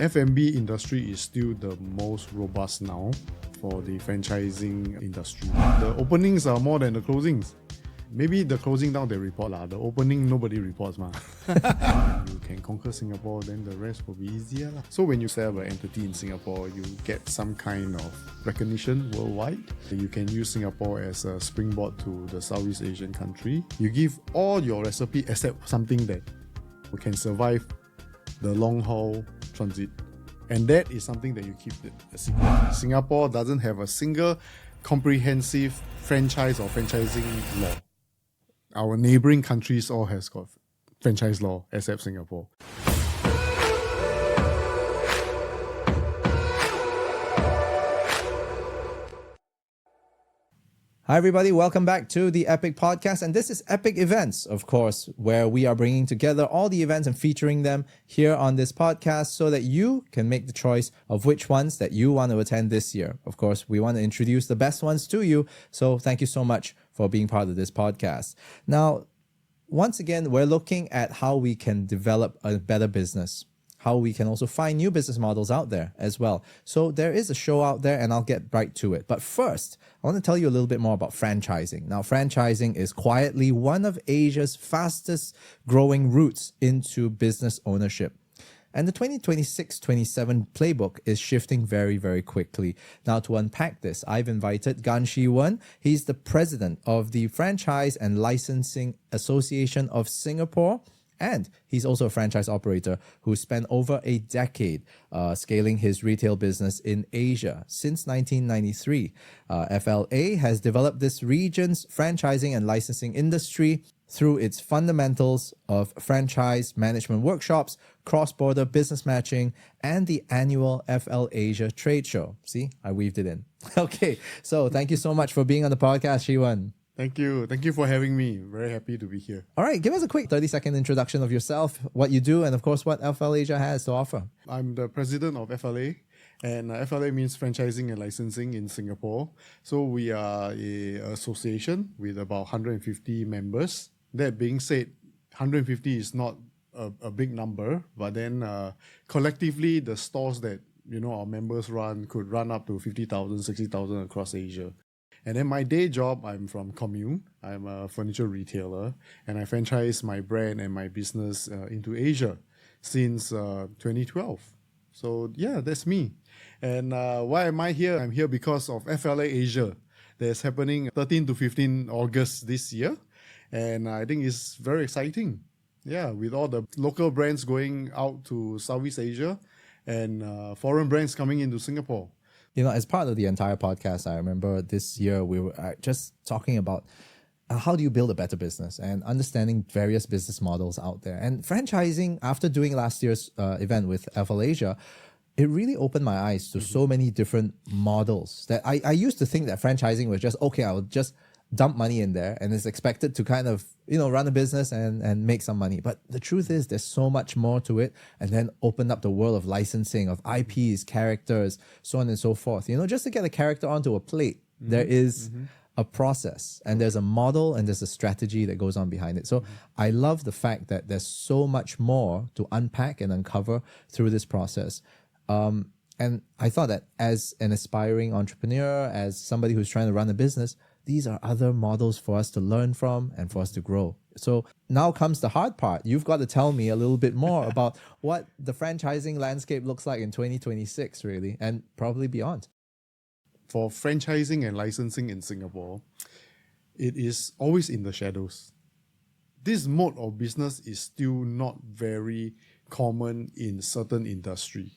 F&B industry is still the most robust now for the franchising industry. The openings are more than the closings. Maybe the closing down they report lah. The opening nobody reports ma. When you can conquer Singapore, then the rest will be easier lah. So when you set up an entity in Singapore, you get some kind of recognition worldwide. You can use Singapore as a springboard to the Southeast Asian country. You give all your recipe except something that can survive the long haul transit. And that is something that you keep a secret. Singapore doesn't have a single comprehensive franchise or franchising law. Our neighboring countries all has got franchise law except Singapore. Hi everybody, welcome back to the Epic Podcast, and this is Epic Events, of course, where we are bringing together all the events and featuring them here on this podcast so that you can make the choice of which ones that you want to attend this year. Of course, we want to introduce the best ones to you, so thank you so much for being part of this podcast. Now, once again, we're looking at how we can develop a better business, how we can also find new business models out there as well. So there is a show out there and I'll get right to it. But first, I want to tell you a little bit more about franchising. Now, franchising is quietly one of Asia's fastest growing routes into business ownership. And the 2026-27 playbook is shifting very, very quickly. Now, to unpack this, I've invited Gan Shee Wen. He's the president of the Franchise and Licensing Association of Singapore. And he's also a franchise operator who spent over a decade scaling his retail business in Asia. Since 1993, FLA has developed this region's franchising and licensing industry through its fundamentals of franchise management workshops, cross-border business matching, and the annual FLAsia trade show. See, I weaved it in. Okay, so thank you so much for being on the podcast, Shee Wen. Thank you. Thank you for having me. Very happy to be here. All right, give us a quick 30-second introduction of yourself, what you do, and of course, what FLAsia has to offer. I'm the president of FLA, and FLA means franchising and licensing in Singapore. So we are an association with about 150 members. That being said, 150 is not a big number, but then collectively, the stores that our members run could run up to 50,000, 60,000 across Asia. And then my day job, I'm from Commune. I'm a furniture retailer, and I franchise my brand and my business into Asia since 2012. So yeah, that's me. And why am I here? I'm here because of FLA Asia that's happening 13 to 15 August this year. And I think it's very exciting. Yeah, with all the local brands going out to Southeast Asia and foreign brands coming into Singapore. As part of the entire podcast, I remember this year we were just talking about how do you build a better business and understanding various business models out there. And franchising, after doing last year's event with FLAsia, it really opened my eyes to so many different models that I used to think that franchising was just, okay, I'll just dump money in there and it's expected to kind of, run a business and make some money. But the truth is there's so much more to it, and then opened up the world of licensing, of IPs, characters, so on and so forth. Just to get a character onto a plate, there is a process and there's a model and there's a strategy that goes on behind it. So I love the fact that there's so much more to unpack and uncover through this process. And I thought that as an aspiring entrepreneur, as somebody who's trying to run a business, these are other models for us to learn from and for us to grow. So now comes the hard part. You've got to tell me a little bit more about what the franchising landscape looks like in 2026, really, and probably beyond. For franchising and licensing in Singapore, it is always in the shadows. This mode of business is still not very common in certain industry.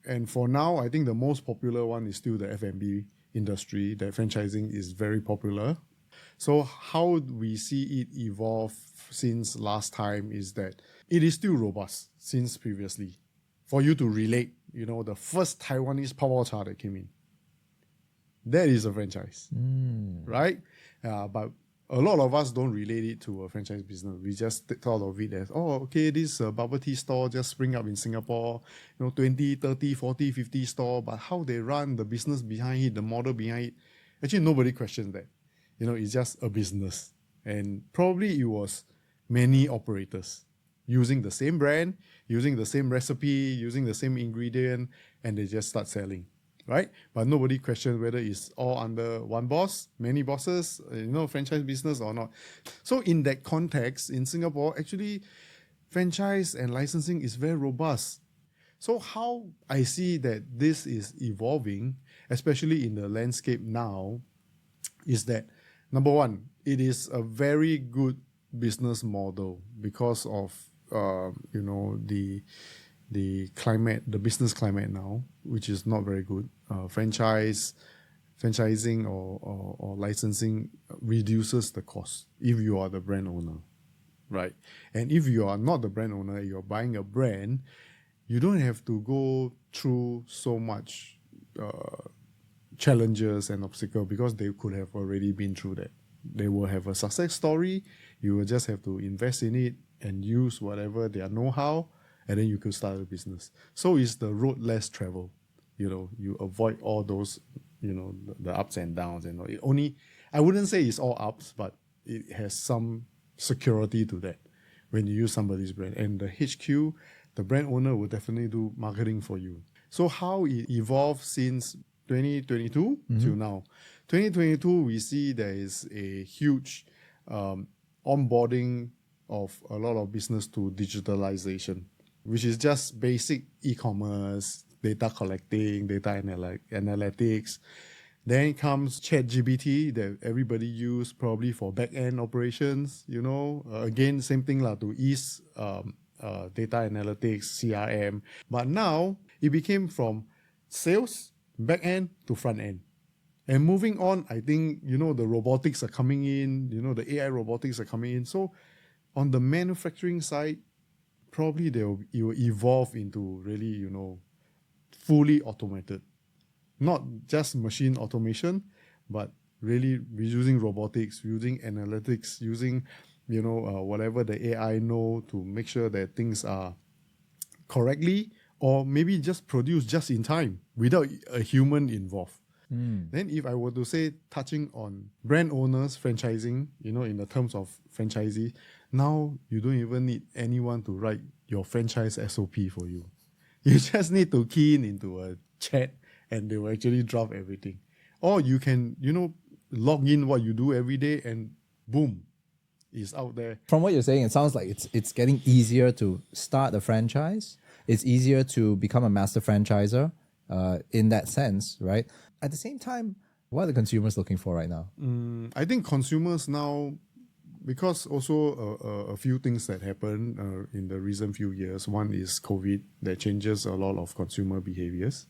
And for now, I think the most popular one is still the F&B industry, that franchising is very popular. So how we see it evolve since last time is that it is still robust since previously. For you to relate, the first Taiwanese Power Cha that came in, that is a franchise, right? But a lot of us don't relate it to a franchise business. We just thought of it as, this bubble tea store just spring up in Singapore, 20, 30, 40, 50 store, but how they run, the business behind it, the model behind it, actually nobody questions that. It's just a business. And probably it was many operators. using the same brand, using the same recipe, using the same ingredient, and they just start selling, right? But nobody questions whether it's all under one boss, many bosses, franchise business or not. So in that context, in Singapore, actually, franchise and licensing is very robust. So how I see that this is evolving, especially in the landscape now, is that, number one, it is a very good business model because of the climate, the business climate now, which is not very good. Franchising or licensing reduces the cost if you are the brand owner, right? And if you are not the brand owner, you're buying a brand, you don't have to go through so much challenges and obstacles because they could have already been through that. They will have a success story. You will just have to invest in it and use whatever their know-how, and then you could start a business. So it's the road less traveled. You avoid all those, the ups and downs. It only, I wouldn't say it's all ups, but it has some security to that when you use somebody's brand. And the HQ, the brand owner, will definitely do marketing for you. So how it evolved since 2022 till now. 2022, we see there is a huge onboarding of a lot of business to digitalization, which is just basic e-commerce, data collecting, data analytics. Then comes ChatGPT that everybody use probably for back-end operations, again, same thing to ease data analytics, CRM. But now it became from sales, back-end to front-end. And moving on, I think, the robotics are coming in, the AI robotics are coming in. So on the manufacturing side, probably it will evolve into really, fully automated. Not just machine automation, but really using robotics, using analytics, using, whatever the AI know to make sure that things are correctly, or maybe just produced just in time without a human involved. Then if I were to say, touching on brand owners, franchising, in the terms of franchisee, now you don't even need anyone to write your franchise SOP for you. You just need to key into a chat and they will actually draft everything. Or you can, log in what you do every day and boom, it's out there. From what you're saying, it sounds like it's getting easier to start a franchise. It's easier to become a master franchisor in that sense, right? At the same time, what are the consumers looking for right now? I think consumers now, because also a few things that happened in the recent few years. One is COVID that changes a lot of consumer behaviors.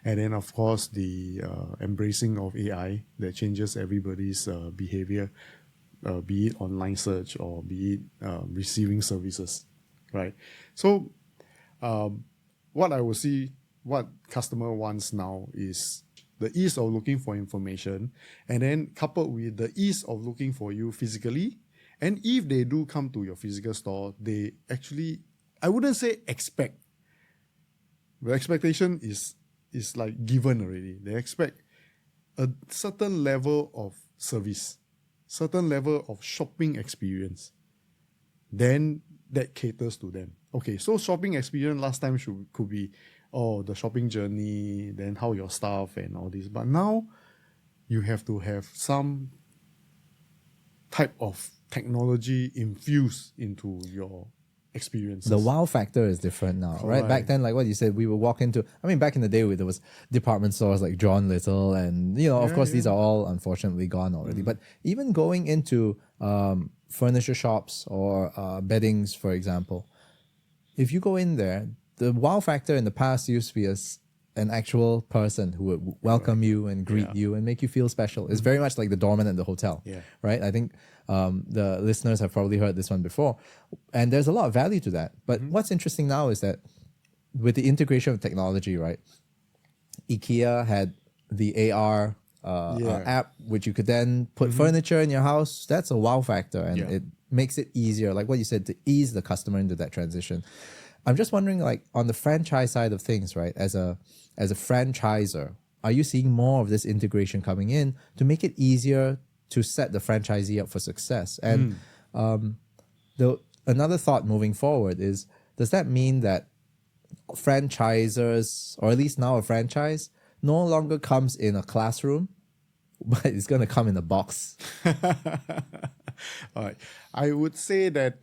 And then, of course, the embracing of AI that changes everybody's behavior, be it online search or be it receiving services, right? So what I will see, what customer wants now is the ease of looking for information, and then coupled with the ease of looking for you physically. And if they do come to your physical store, they actually, I wouldn't say expect. The expectation is like given already. They expect a certain level of service, certain level of shopping experience. Then that caters to them. Okay, so shopping experience last time could be, the shopping journey, then how your staff and all this. But now you have to have some type of technology infused into your experiences. The wow factor is different now, right? Back then, like what you said, we would walk into, back in the day, there was department stores like John Little and, of course, these are all unfortunately gone already. But even going into furniture shops or beddings, for example, if you go in there, the wow factor in the past used to be an actual person who would welcome you and greet you and make you feel special. It's very much like the doorman at the hotel, right? I think the listeners have probably heard this one before. And there's a lot of value to that. But what's interesting now is that with the integration of technology, right? IKEA had the AR app, which you could then put furniture in your house. That's a wow factor. And it makes it easier, like what you said, to ease the customer into that transition. I'm just wondering, like on the franchise side of things, right? As a franchisor, are you seeing more of this integration coming in to make it easier to set the franchisee up for success? And another thought moving forward is, does that mean that franchisors, or at least now a franchise, no longer comes in a classroom, but it's going to come in a box? All right. I would say that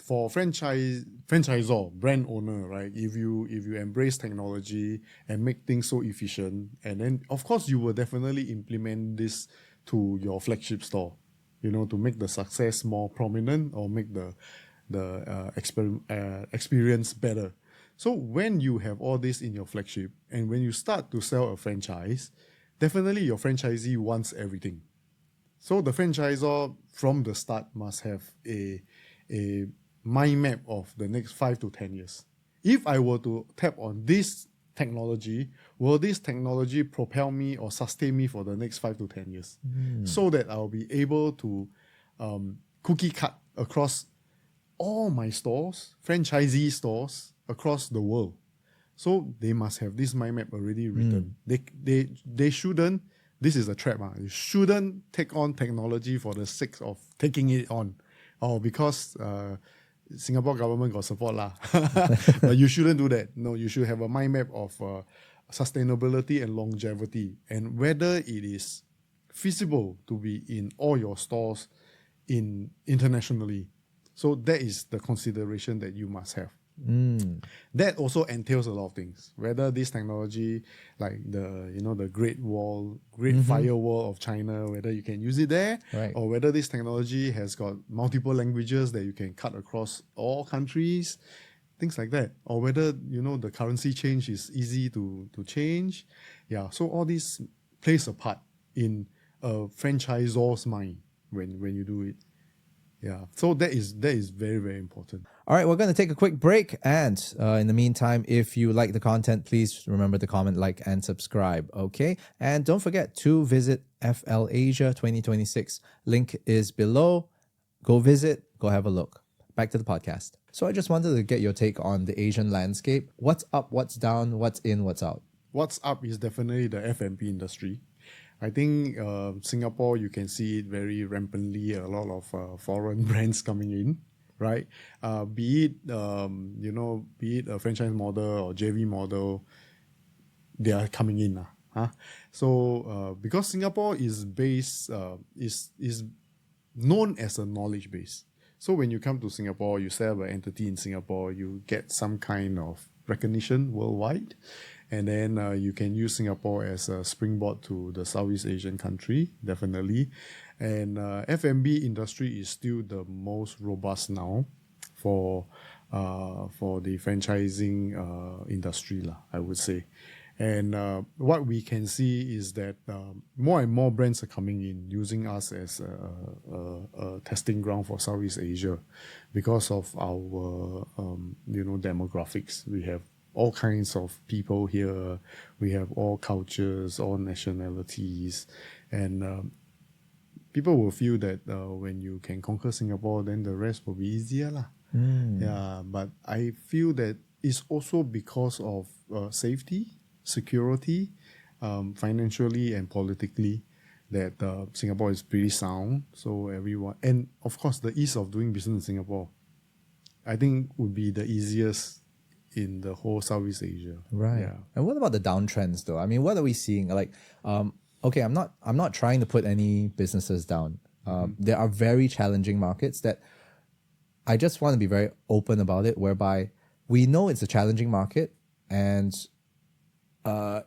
for franchisor, brand owner, right? If you embrace technology and make things so efficient, and then of course you will definitely implement this to your flagship store, to make the success more prominent or make the experience better. So when you have all this in your flagship and when you start to sell a franchise, definitely your franchisee wants everything. So the franchisor from the start must have a mind map of the next 5 to 10 years. If I were to tap on this technology, will this technology propel me or sustain me for the next 5 to 10 years? So that I'll be able to cookie cut across all my stores, franchisee stores across the world. So they must have this mind map already written. They shouldn't, this is a trap, you shouldn't take on technology for the sake of taking it on. Or because Singapore government got support lah. But you shouldn't do that. No, you should have a mind map of sustainability and longevity, and whether it is feasible to be in all your stores internationally. So that is the consideration that you must have. That also entails a lot of things. Whether this technology, like the Great Firewall of China, whether you can use it there, right, or whether this technology has got multiple languages that you can cut across all countries, things like that, or whether the currency change is easy to change. Yeah, so all this plays a part in a franchisor's mind when you do it. Yeah, so that is very, very important. All right, we're going to take a quick break. And in the meantime, if you like the content, please remember to comment, like, and subscribe. Okay. And don't forget to visit FLAsia 2026. Link is below. Go visit, go have a look. Back to the podcast. So I just wanted to get your take on the Asian landscape. What's up, what's down, what's in, what's out? What's up is definitely the F&B industry. I think Singapore, you can see it very rampantly, a lot of foreign brands coming in, right? Be it a franchise model or JV model, they are coming in. So because Singapore is based, is known as a knowledge base. So when you come to Singapore, you set up an entity in Singapore, you get some kind of recognition worldwide. And then you can use Singapore as a springboard to the Southeast Asian country, definitely. And F&B industry is still the most robust now for the franchising industry, I would say. And what we can see is that more and more brands are coming in, using us as a testing ground for Southeast Asia because of our demographics. We have all kinds of people here. We have all cultures, all nationalities, and people will feel that when you can conquer Singapore, then the rest will be easier lah. Yeah, but I feel that it's also because of safety, security, financially and politically, that Singapore is pretty sound. So everyone, and of course the ease of doing business in Singapore, I think would be the easiest in the whole Southeast Asia. Right. Yeah. And what about the downtrends though? I mean, what are we seeing? Like, okay, I'm not trying to put any businesses down. There are very challenging markets that I just want to be very open about it, whereby we know it's a challenging market and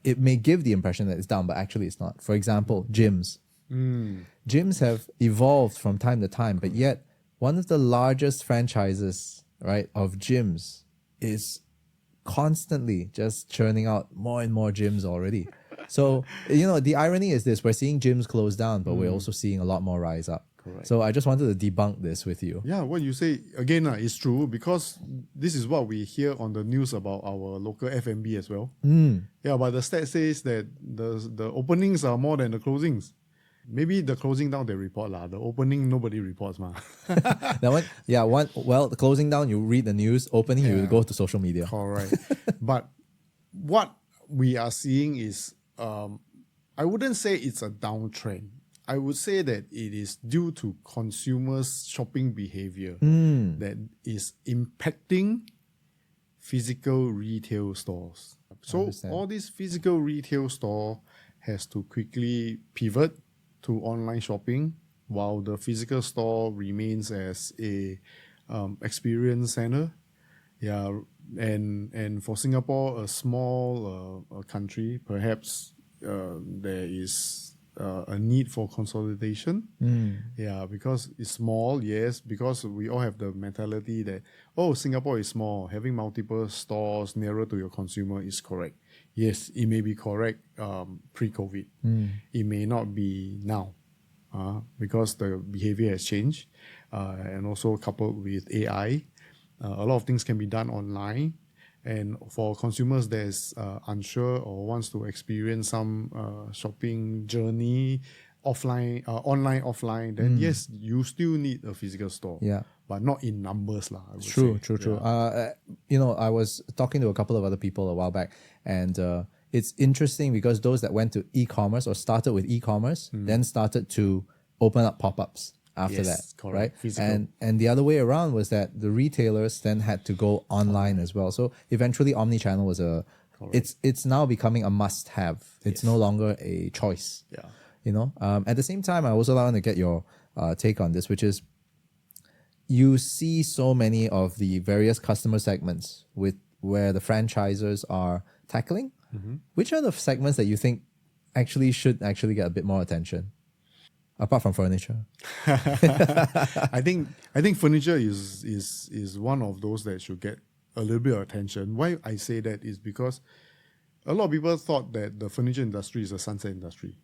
it may give the impression that it's down, but actually it's not. For example, gyms. Gyms have evolved from time to time, but yet one of the largest franchises, right, of gyms is constantly just churning out more and more gyms already. So, the irony is this: we're seeing gyms close down, but we're also seeing a lot more rise up. Correct. So I just wanted to debunk this with you. Yeah, what you say, again, is true, because this is what we hear on the news about our local F&B as well. Yeah, but the stat says that the openings are more than the closings. Maybe the closing down they report lah. The opening nobody reports ma. The closing down, you read the news. Opening, you go to social media. Correct. But what we are seeing is, I wouldn't say it's a downtrend. I would say that it is due to consumers' shopping behavior that is impacting physical retail stores. So understand. all these physical retail store has to quickly pivot to online shopping, while the physical store remains as a experience center. Yeah, and for Singapore, a small country, perhaps there is a need for consolidation. Yeah, because it's small, yes, because we all have the mentality that, oh, Singapore is small, having multiple stores nearer to your consumer is correct. Yes, it may be correct pre-COVID. It may not be now because the behavior has changed, and also coupled with AI. A lot of things can be done online, and for consumers that is unsure or wants to experience some shopping journey offline, online, offline, then yes, you still need a physical store. Yeah. But not in numbers, lah. I would True, say. true. Yeah. I was talking to a couple of other people a while back, and it's interesting because those that went to e-commerce or started with e-commerce then started to open up pop-ups after Yes, that, correct. right? Physical. And the other way around was that the retailers then had to go online as well. So eventually, omnichannel was it's now becoming a must-have. It's no longer a choice. Yeah. At the same time, I also want to get your take on this, which is you see so many of the various customer segments where the franchisors are tackling. Which are the segments that you think should get a bit more attention, apart from furniture? I think furniture is one of those that should get a little bit of attention. Why I say that is because a lot of people thought that the furniture industry is a sunset industry.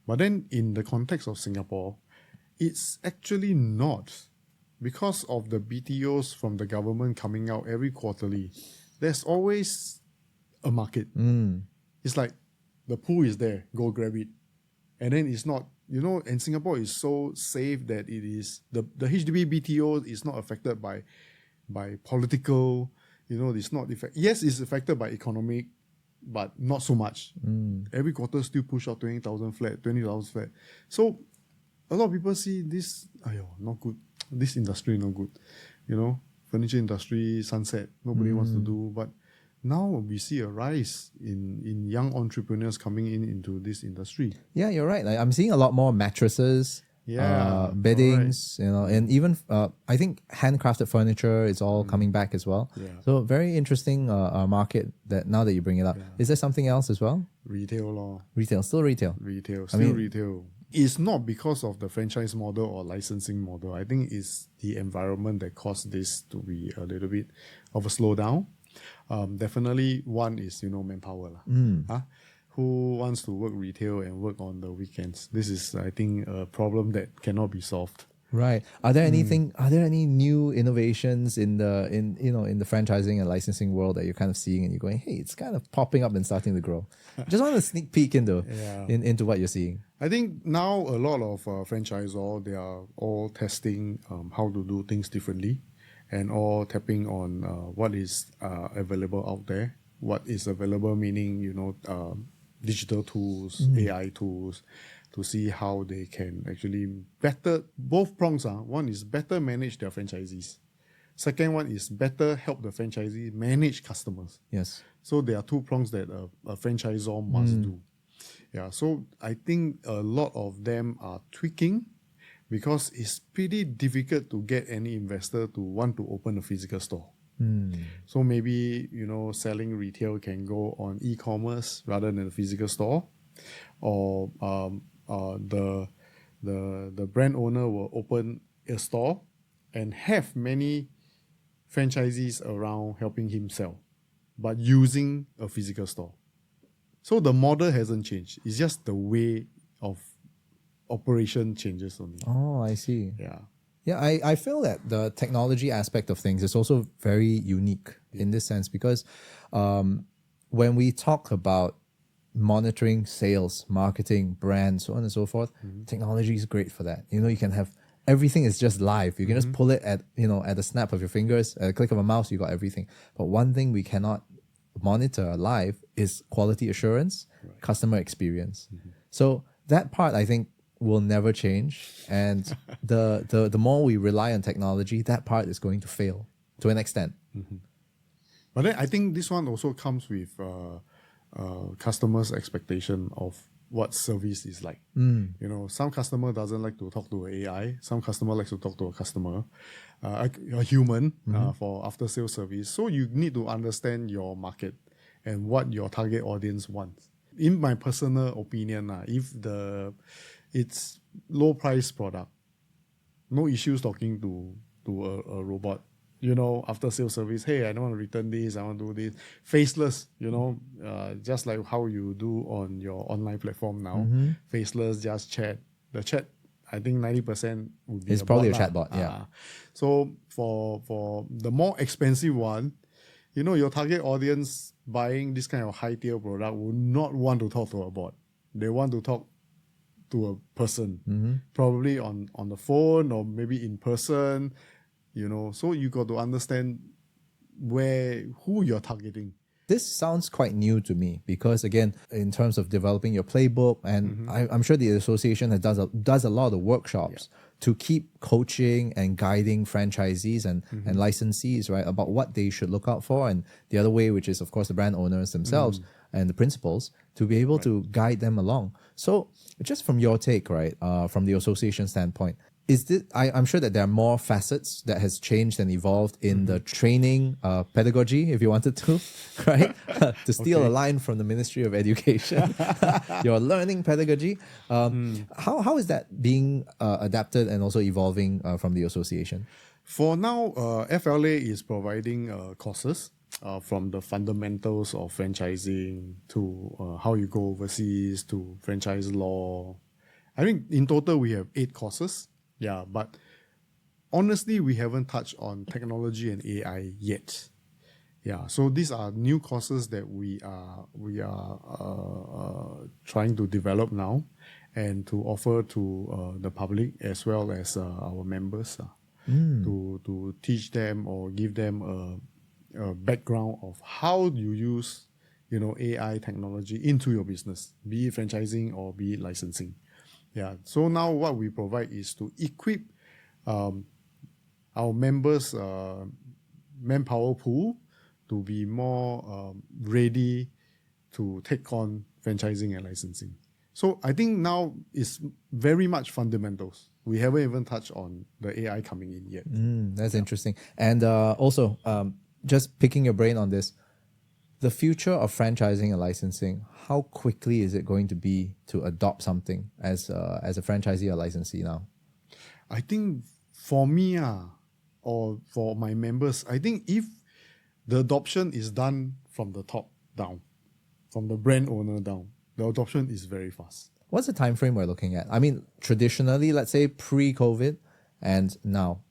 But then in the context of Singapore, it's actually not. Because of the BTOs from the government coming out every quarterly, there's always a market. It's like the pool is there, go grab it. And then it's not, and Singapore is so safe that it is, the HDB BTO is not affected by political, it's not, yes, it's affected by economic, but not so much. Every quarter still push out 20,000 flat, 20,000 flat. So a lot of people see this, not good. This industry not good. Furniture industry, sunset, nobody wants to do. But now we see a rise in young entrepreneurs coming into this industry. Yeah, you're right. Like, I'm seeing a lot more mattresses, beddings, and even I think handcrafted furniture is all coming back as well. Yeah. So very interesting market that now that you bring it up. Is there something else as well? Retail law. Retail, still retail. Retail, still retail. It's not because of the franchise model or licensing model. I think it's the environment that caused this to be a little bit of a slowdown. Definitely one is, manpower. Who wants to work retail and work on the weekends? This is, I think, a problem that cannot be solved. Right. Are there any new innovations in the franchising and licensing world that you're kind of seeing and you're going, hey, it's kind of popping up and starting to grow? Just want to sneak peek into what you're seeing. I think now a lot of franchisors, they are all testing how to do things differently and all tapping on what is available out there. What is available meaning, digital tools, AI tools, to see how they can actually better, both prongs are, one is better manage their franchisees. Second one is better help the franchisee manage customers. Yes. So there are two prongs that a franchisor must do. Yeah, so I think a lot of them are tweaking because it's pretty difficult to get any investor to want to open a physical store. So maybe, selling retail can go on e-commerce rather than a physical store, or the brand owner will open a store and have many franchisees around helping him sell, but using a physical store. So the model hasn't changed. It's just the way of operation changes only. Oh, I see. Yeah. Yeah, I feel that the technology aspect of things is also very unique in this sense because when we talk about monitoring sales, marketing, brands, so on and so forth, technology is great for that. You can have everything is just live. You can just pull it at a snap of your fingers, at a click of a mouse, you got everything. But one thing we cannot monitor live is quality assurance, customer experience. So that part, I think, will never change, and the more we rely on technology, that part is going to fail to an extent. But then I think this one also comes with customers' expectation of what service is like. You know, some customer doesn't like to talk to an AI. Some customer likes to talk to a customer, a human, for after sales service. So you need to understand your market and what your target audience wants. In my personal opinion, if it's low price product, no issues talking to a robot. You know, after sales service, hey, I don't want to return this, I want to do this. Faceless, you know, just like how you do on your online platform now. Faceless, just chat. The chat, I think 90% would be It's probably a chatbot, yeah. So for the more expensive one, you know, your target audience buying this kind of high tier product would not want to talk to a bot. They want to talk to a person, probably on the phone or maybe in person. You know, so you got to understand who you're targeting. This sounds quite new to me because, again, in terms of developing your playbook, and I'm sure the association does a lot of workshops to keep coaching and guiding franchisees and licensees, right, about what they should look out for, and the other way, which is, of course, the brand owners themselves and the principals, to be able to guide them along. So just from your take, right, from the association standpoint, is this, I'm sure that there are more facets that has changed and evolved in the training pedagogy, if you wanted to, right? To steal a line from the Ministry of Education, your learning pedagogy. How is that being adapted and also evolving from the association? For now, FLA is providing courses from the fundamentals of franchising to how you go overseas to franchise law. I think in total we have 8 courses. Yeah, but honestly, we haven't touched on technology and AI yet. Yeah, so these are new courses that we are trying to develop now and to offer to the public as well as our members to teach them or give them a background of how you use, you know, AI technology into your business, be it franchising or be it licensing. Yeah, so now what we provide is to equip our members' manpower pool to be more ready to take on franchising and licensing. So I think now it's very much fundamentals. We haven't even touched on the AI coming in yet. That's interesting. And also, just picking your brain on this, the future of franchising and licensing, how quickly is it going to be to adopt something as a franchisee or licensee now? I think for me, or for my members, I think if the adoption is done from the top down, from the brand owner down, the adoption is very fast. What's the time frame we're looking at? I mean, traditionally, let's say pre-COVID and now,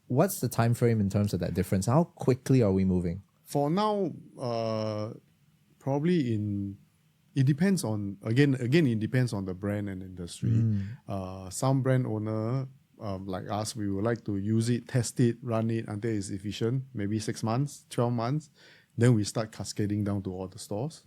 what's the time frame in terms of that difference? How quickly are we moving? For now, probably it depends on, again, it depends on the brand and industry. Some brand owner, like us, we would like to use it, test it, run it until it's efficient, maybe 6 months, 12 months. Then we start cascading down to all the stores.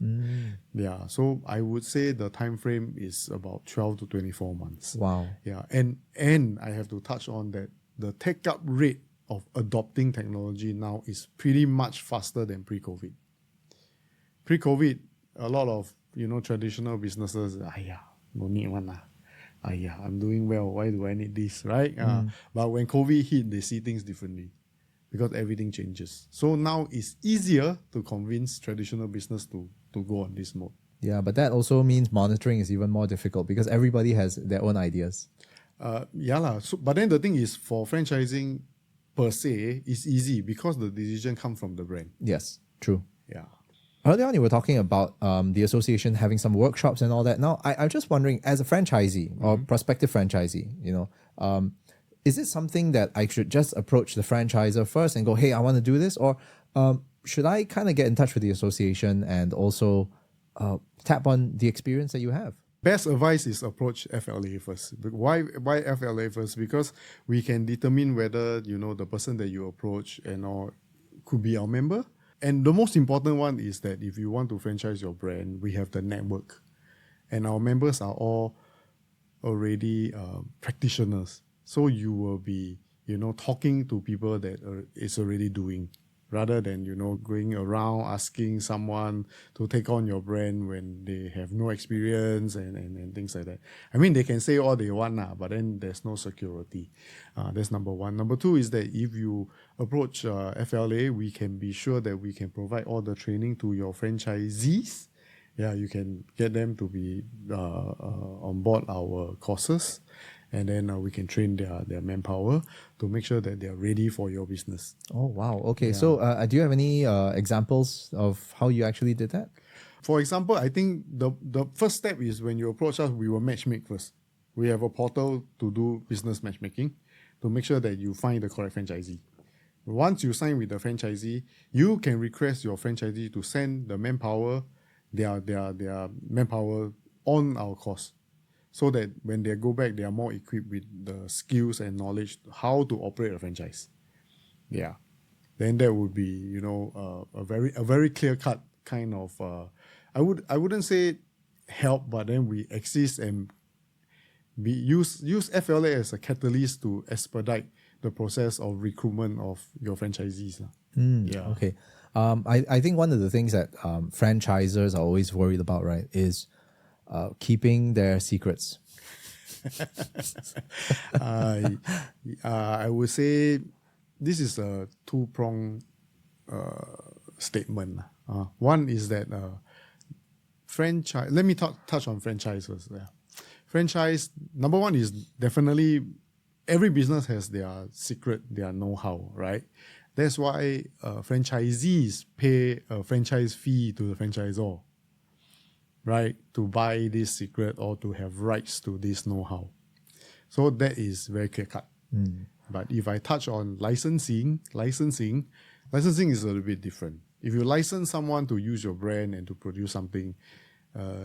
Yeah, so I would say the time frame is about 12 to 24 months. Wow. Yeah, and I have to touch on that the take-up rate of adopting technology now is pretty much faster than pre-COVID. Pre-COVID, a lot of, you know, traditional businesses, no need one. I'm doing well. Why do I need this, right? But when COVID hit, they see things differently because everything changes. So now it's easier to convince traditional business to go on this mode. Yeah, but that also means monitoring is even more difficult because everybody has their own ideas. So, but then the thing is, for franchising per se, it's easy because the decision comes from the brand. Yes, true. Yeah. Earlier on, you were talking about the association having some workshops and all that. Now, I'm just wondering, as a franchisee or prospective franchisee, you know, is it something that I should just approach the franchisor first and go, hey, I want to do this? Or should I kind of get in touch with the association and also tap on the experience that you have? Best advice is approach FLA first. Why FLA first? Because we can determine whether, you know, the person that you approach and or could be our member. And the most important one is that if you want to franchise your brand, we have the network. And our members are all already practitioners. So you will be, talking to people that is already doing, rather than, going around asking someone to take on your brand when they have no experience and things like that. I mean, they can say all they want, but then there's no security. That's number one. Number two is that if you approach FLA, we can be sure that we can provide all the training to your franchisees. Yeah, you can get them to be on board our courses, and then we can train their manpower to make sure that they're ready for your business. Oh, wow. Okay. So do you have any examples of how you actually did that? For example, I think the first step is when you approach us, we will matchmake first. We have a portal to do business matchmaking to make sure that you find the correct franchisee. Once you sign with the franchisee, you can request your franchisee to send the manpower, their manpower on our course, so that when they go back, they are more equipped with the skills and knowledge how to operate a franchise. Yeah, then that would be a very clear cut kind of I wouldn't say help, but then we exist and use FLA as a catalyst to expedite the process of recruitment of your franchisees. Yeah. Okay. I think one of the things that franchisors are always worried about, right, is keeping their secrets. I would say this is a two-pronged statement. One is that franchise. Let me touch on franchises. Yeah. Franchise, number one is definitely every business has their secret, their know-how, right? That's why franchisees pay a franchise fee to the franchisor, right, to buy this secret or to have rights to this know-how. So that is very clear-cut. But if I touch on licensing is a little bit different. If you license someone to use your brand and to produce something,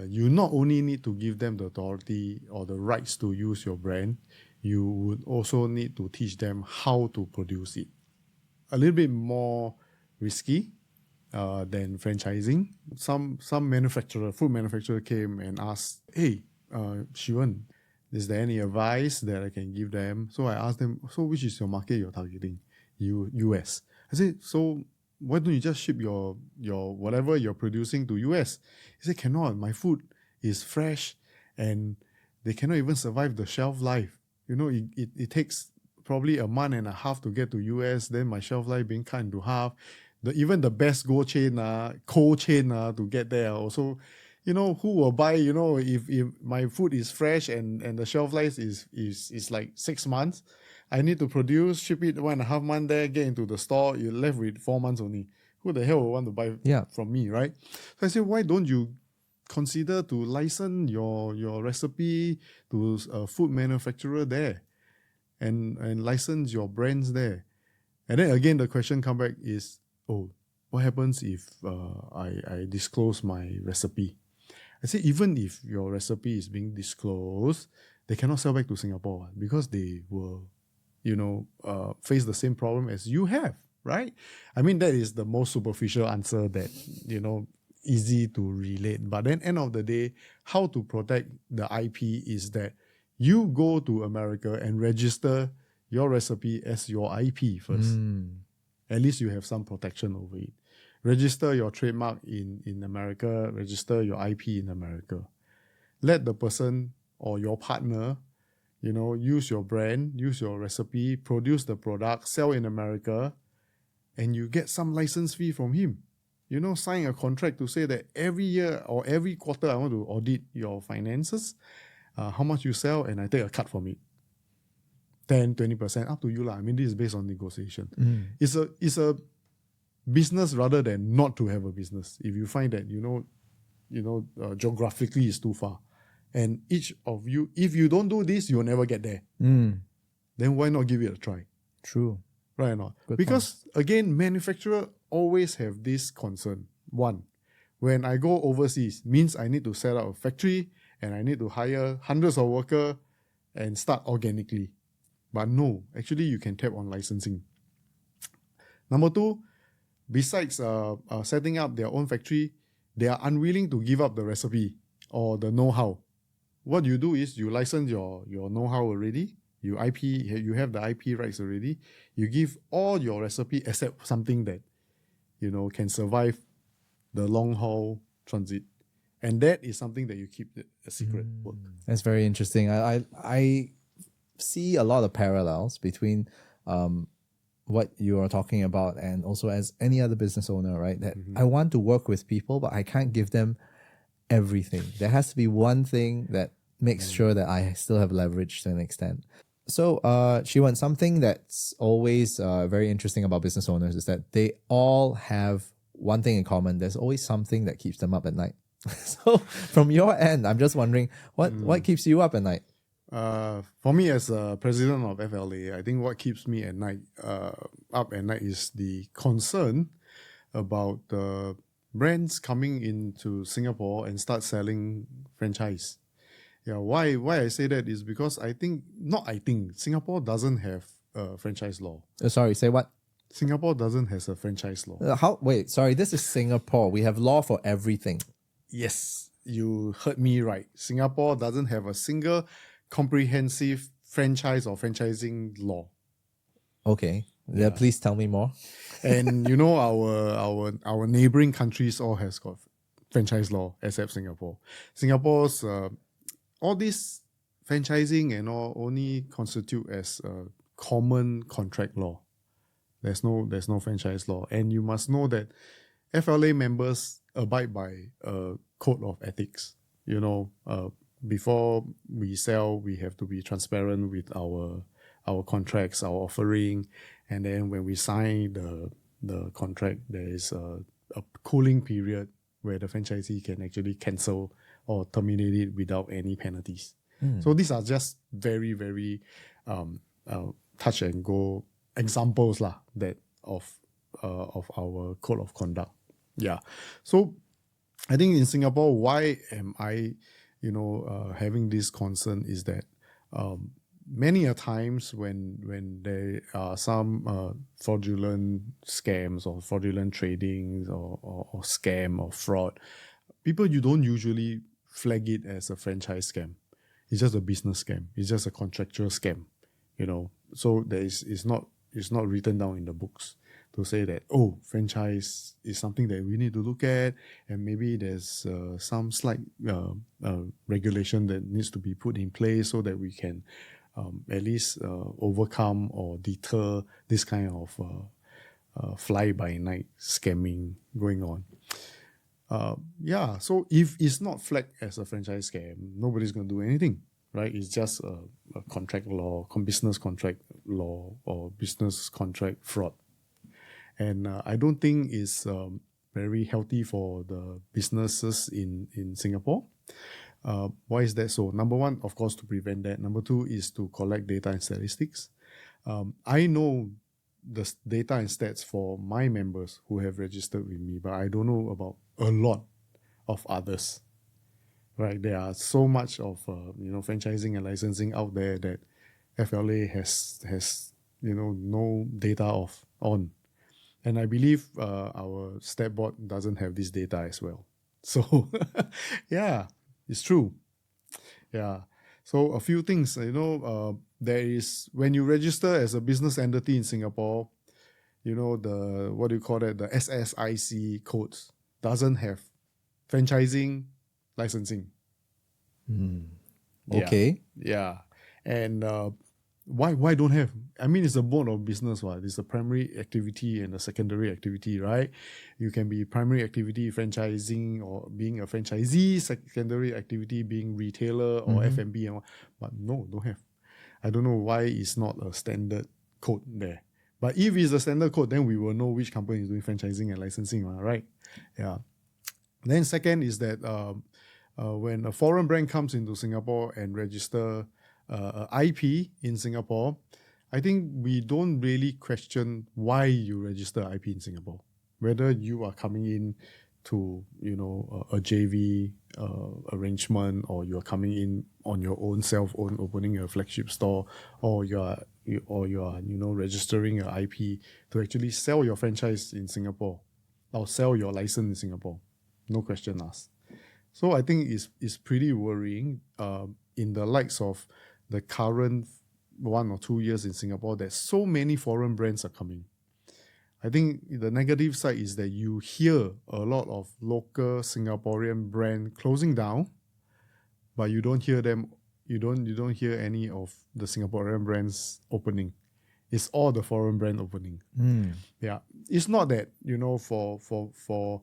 you not only need to give them the authority or the rights to use your brand, you would also need to teach them how to produce it. A little bit more risky than franchising. Some food manufacturer came and asked, "Hey, Shee Wen, is there any advice that I can give them?" So I asked them, "So which is your market you're targeting?" US. I said, "So why don't you just ship your whatever you're producing to US?" He said, "Cannot. My food is fresh and they cannot even survive the shelf life. It takes probably a month and a half to get to US, then my shelf life being cut into half. Even the best cold chain to get there also, who will buy, if my food is fresh and the shelf life is like 6 months, I need to produce, ship it 1.5 months there, get into the store, you're left with 4 months only. Who the hell will want to buy from me, right?" So I said, why don't you consider to license your recipe to a food manufacturer there and license your brands there? And then again, the question come back is, what happens if I disclose my recipe? I say, even if your recipe is being disclosed, they cannot sell back to Singapore because they will, face the same problem as you have, right? I mean, that is the most superficial answer that, easy to relate. But then end of the day, how to protect the IP is that you go to America and register your recipe as your IP first. At least you have some protection over it. Register your trademark in America, register your IP in America. Let the person or your partner, use your brand, use your recipe, produce the product, sell in America, and you get some license fee from him. Sign a contract to say that every year or every quarter I want to audit your finances, how much you sell, and I take a cut from it. 10, 20%, up to you. I mean, this is based on negotiation. It's a business rather than not to have a business. If you find that, geographically is too far. And each of you, if you don't do this, you'll never get there. Then why not give it a try? True. Right or not? Good because again, manufacturer always have this concern. One, when I go overseas, means I need to set up a factory and I need to hire hundreds of workers and start organically. But no, actually you can tap on licensing. Number two, besides setting up their own factory, they are unwilling to give up the recipe or the know-how. what you do is you license your know-how already. You have the IP rights already. You give all your recipe except something that, can survive the long haul transit. And that is something that you keep a secret work. That's very interesting. I see a lot of parallels between what you are talking about and also as any other business owner, right? That I want to work with people, but I can't give them everything. There has to be one thing that makes sure that I still have leverage to an extent. So, Shee Wen, something that's always very interesting about business owners is that they all have one thing in common. There's always something that keeps them up at night. So, from your end, I'm just wondering, what keeps you up at night? For me, as a president of FLA, I think what keeps me at night, up at night, is the concern about the brands coming into Singapore and start selling franchise. Yeah, why I say that is because Singapore doesn't have a franchise law. Sorry, say what? Singapore doesn't have a franchise law. Wait, sorry, this is Singapore. We have law for everything. Yes, you heard me right. Singapore doesn't have a single comprehensive franchise or franchising law. Okay, yeah. Please tell me more. And our neighboring countries all has got franchise law except Singapore. Singapore's all this franchising and all only constitute as a common contract law. There's no franchise law, and you must know that FLA members abide by a code of ethics. Before we sell, we have to be transparent with our contracts, our offering, and then when we sign the contract, there is a cooling period where the franchisee can actually cancel or terminate it without any penalties. So these are just very, very touch and go examples that of our code of conduct. Yeah. So I think in Singapore, why am I having this concern is that many a times when there are some fraudulent scams or fraudulent tradings or scam or fraud, you don't usually flag it as a franchise scam. It's just a business scam. It's just a contractual scam, So it's not written down in the books to say that, franchise is something that we need to look at, and maybe there's some slight regulation that needs to be put in place so that we can at least overcome or deter this kind of fly-by-night scamming going on. So if it's not flagged as a franchise scam, nobody's going to do anything, right? It's just a contract law, business contract law, or business contract fraud. And I don't think it's very healthy for the businesses in Singapore. Why is that so? Number one, of course, to prevent that. Number two is to collect data and statistics. I know the data and stats for my members who have registered with me, but I don't know about a lot of others. Right? There are so much of franchising and licensing out there that FLA has no data on. And I believe our stat board doesn't have this data as well. So, yeah, it's true. Yeah. So a few things, there is, when you register as a business entity in Singapore, the SSIC codes doesn't have franchising, licensing. Okay. Yeah. And why don't have? I mean, it's a mode of business, right? It's a primary activity and a secondary activity, right? You can be primary activity franchising or being a franchisee, secondary activity being retailer or F&B, but no, don't have. I don't know why it's not a standard code there. But if it's a standard code, then we will know which company is doing franchising and licensing, right? Yeah. Then second is that when a foreign brand comes into Singapore and register IP in Singapore, I think we don't really question why you register IP in Singapore. Whether you are coming in to a JV arrangement, or you are coming in on your own opening a flagship store, or you are registering your IP to actually sell your franchise in Singapore or sell your license in Singapore. No question asked. So I think it's pretty worrying in the likes of the current 1 or 2 years in Singapore that so many foreign brands are coming. I think the negative side is that you hear a lot of local Singaporean brand closing down, but you don't hear them. You don't hear any of the Singaporean brands opening. It's all the foreign brand opening. Yeah, it's not that for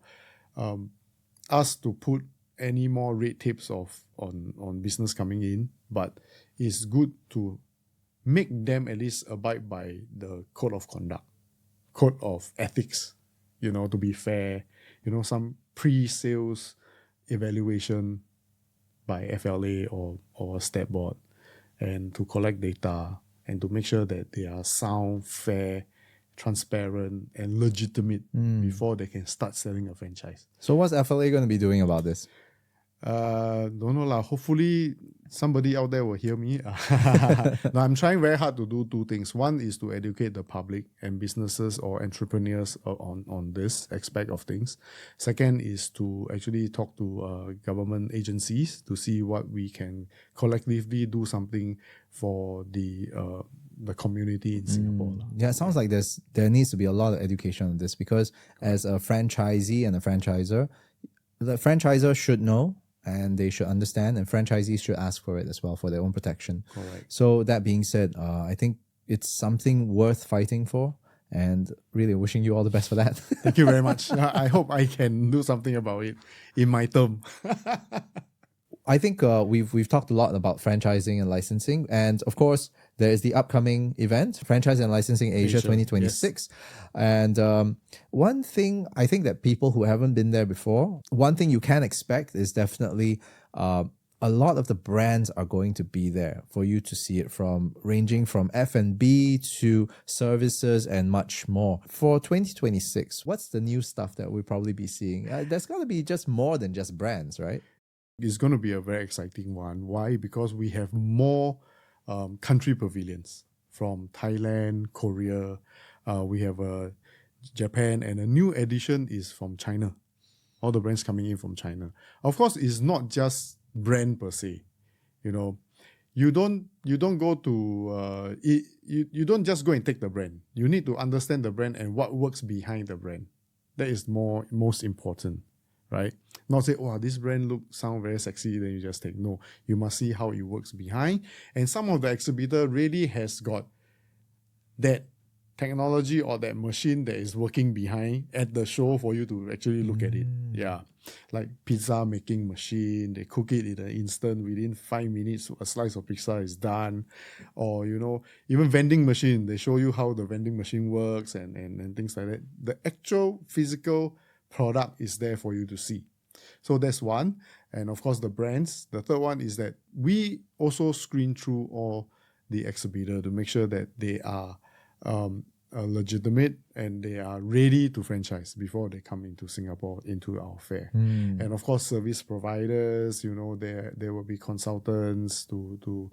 us to put any more red tapes on business coming in, but it's good to make them at least abide by the code of conduct, code of ethics, to be fair, some pre-sales evaluation by FLA or Stat Board, and to collect data and to make sure that they are sound, fair, transparent, and legitimate before they can start selling a franchise. So what's FLA going to be doing about this? Don't know lah. Hopefully somebody out there will hear me. No, I'm trying very hard to do two things. One is to educate the public and businesses or entrepreneurs on this aspect of things. Second is to actually talk to government agencies to see what we can collectively do something for the community in Singapore. Yeah, it sounds like there needs to be a lot of education on this, because as a franchisee and a franchisor, the franchisor should know and they should understand, and franchisees should ask for it as well for their own protection. Correct. So that being said, I think it's something worth fighting for, and really wishing you all the best for that. Thank you very much. I hope I can do something about it in my term. I think we've talked a lot about franchising and licensing, and of course there is the upcoming event, Franchise and Licensing Asia 2026. Yes. And one thing I think that people who haven't been there before, one thing you can expect is definitely a lot of the brands are going to be there for you to see it from, ranging from F&B to services and much more. For 2026, what's the new stuff that we'll probably be seeing? There's got to be just more than just brands, right? It's going to be a very exciting one. Why? Because we have more country pavilions from Thailand, Korea. We have Japan, and a new addition is from China. All the brands coming in from China. Of course, it's not just brand per se. You don't go to you don't just go and take the brand. You need to understand the brand and what works behind the brand. That is most important. Right? Not say, oh, this brand sound very sexy, then you just take. No, you must see how it works behind. And some of the exhibitor really has got that technology or that machine that is working behind at the show for you to actually look at it. Yeah. Like pizza making machine, they cook it in an instant, within 5 minutes, a slice of pizza is done. Or, even vending machine, they show you how the vending machine works and things like that. The actual physical product is there for you to see. So that's one. And of course the brands. The third one is that we also screen through all the exhibitor to make sure that they are legitimate and they are ready to franchise before they come into Singapore, into our fair. And of course service providers, there will be consultants to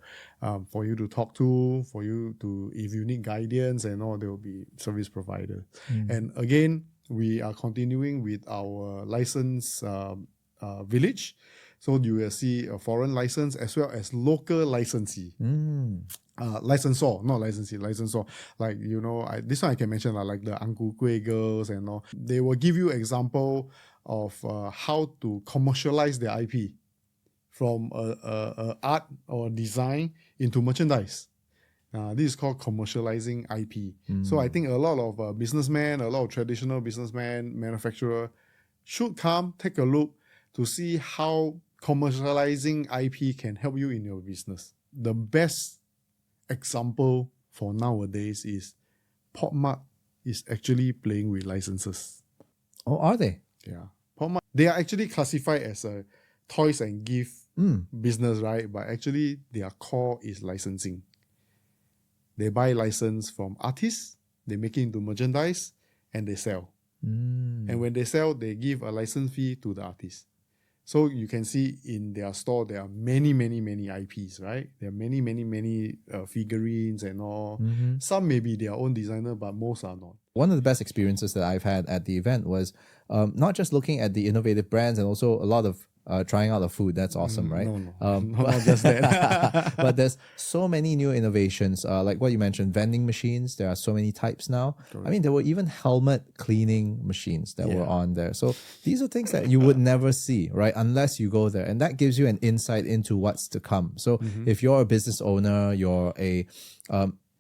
for you to talk to, for you to, if you need guidance and all, there will be service providers. And again, we are continuing with our license village. So you will see a foreign license as well as local licensee. Licensor, not licensee, licensor. Like, this one I can mention, like the Ang Ku Kueh girls and all. They will give you example of how to commercialize their IP from art or design into merchandise. This is called commercializing IP. So I think a lot of businessmen, a lot of traditional businessmen, manufacturer should come, take a look to see how commercializing IP can help you in your business. The best example for nowadays is PopMart is actually playing with licenses. Oh, are they? Yeah. PopMart, they are actually classified as a toys and gift business, right? But actually their core is licensing. They buy license from artists, they make it into merchandise, and they sell. And when they sell, they give a license fee to the artist. So you can see in their store, there are many, many, many IPs, right? There are many, many, many figurines and all. Some may be their own designer, but most are not. One of the best experiences that I've had at the event was not just looking at the innovative brands and also a lot of trying out the food. That's awesome, right? No, not just that. But there's so many new innovations, like what you mentioned, vending machines. There are so many types now. I mean, there were even helmet cleaning machines that were on there. So these are things that you would never see, right? Unless you go there. And that gives you an insight into what's to come. So if you're a business owner, you're a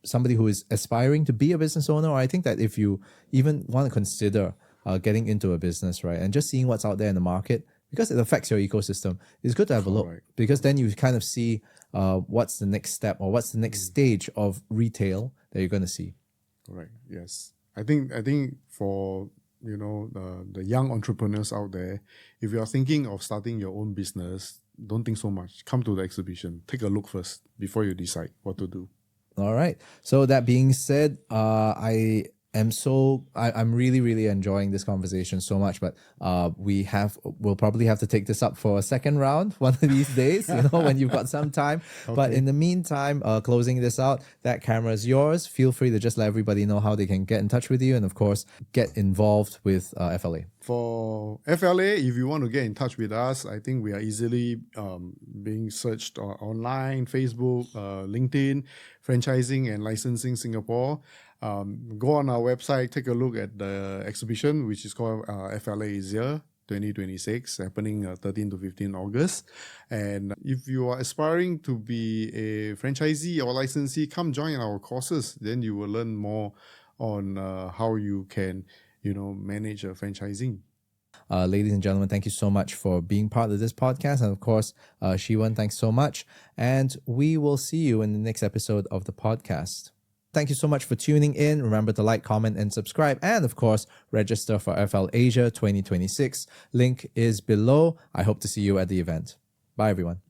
somebody who is aspiring to be a business owner, or I think that if you even want to consider getting into a business, right, and just seeing what's out there in the market, because it affects your ecosystem, it's good to have a look, because then you kind of see what's the next step or what's the next stage of retail that you're going to see. Correct. Yes. I think for the young entrepreneurs out there, if you are thinking of starting your own business, don't think so much. Come to the exhibition. Take a look first before you decide what to do. All right. So that being said, I'm really, really enjoying this conversation so much, but we'll probably have to take this up for a second round one of these days, when you've got some time. Okay. But in the meantime, closing this out, that camera is yours. Feel free to just let everybody know how they can get in touch with you and, of course, get involved with FLA. For FLA, if you want to get in touch with us, I think we are easily being searched online, Facebook, LinkedIn, Franchising and Licensing Singapore. Go on our website, take a look at the exhibition, which is called FLAsia 2026, happening 13 to 15 August. And if you are aspiring to be a franchisee or licensee, come join our courses. Then you will learn more on how you can manage franchising. Ladies and gentlemen, thank you so much for being part of this podcast. And of course, Shee Wen, thanks so much. And we will see you in the next episode of the podcast. Thank you so much for tuning in. Remember to like, comment, and subscribe. And of course, register for FLAsia 2026. Link is below. I hope to see you at the event. Bye, everyone.